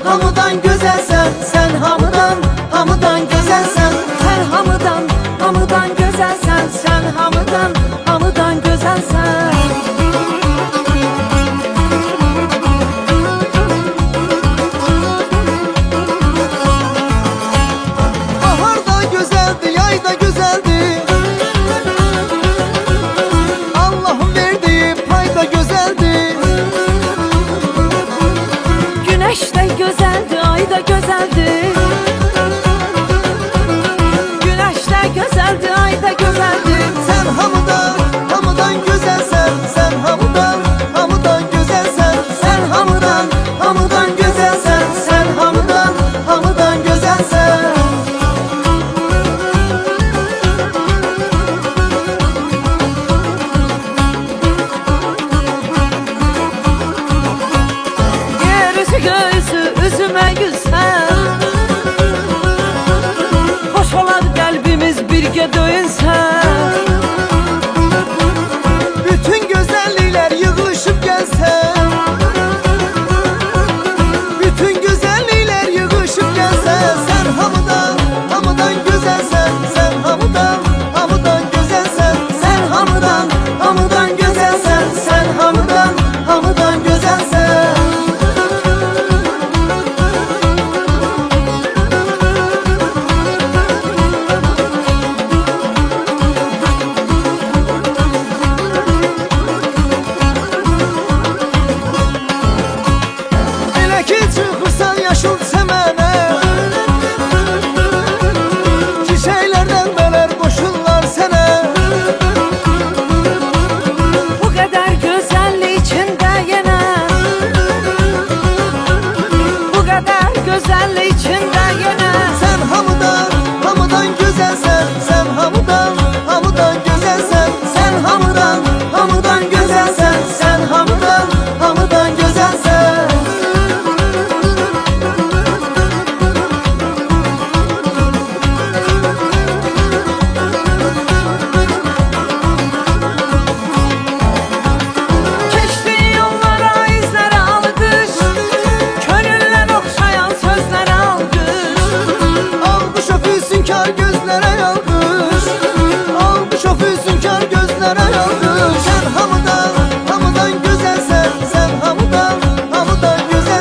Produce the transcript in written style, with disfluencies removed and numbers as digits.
hamıdan güzelsen. Sen hamıdan, hamıdan güzelsen. Sen hamıdan, hamıdan güzelsen. Sen hamıdan, hamıdan güzelsen. Bahar da güzeldi, yay da güzeldi. Allah'ın verdiği pay da güzeldi. Güneş de güzeldi, ay da güzeldi. Güneş de güzeldi, ay da güzeldi. Sen hamıdan, hamıdan güzelsen. Sen hamıdan, hamıdan güzelsen. Sen hamıdan, hamıdan güzelsen. Sen hamıdan, hamıdan güzelsen. Yer üzü gözü, üzüme gülsen. Hoş olar kalbimiz birge döyünsen. Bütün güzellikler yığılışıp gelse. Bütün güzellikler yığılışıp gelse. Sen hamıdan, hamıdan güzelsen. Sen hamıdan, hamıdan güzelsen. Sen hamıdan, hamıdan güzelsen. Sen hamıdan, hamıdan güzelsen. Elə ki çıxırsan yaşıl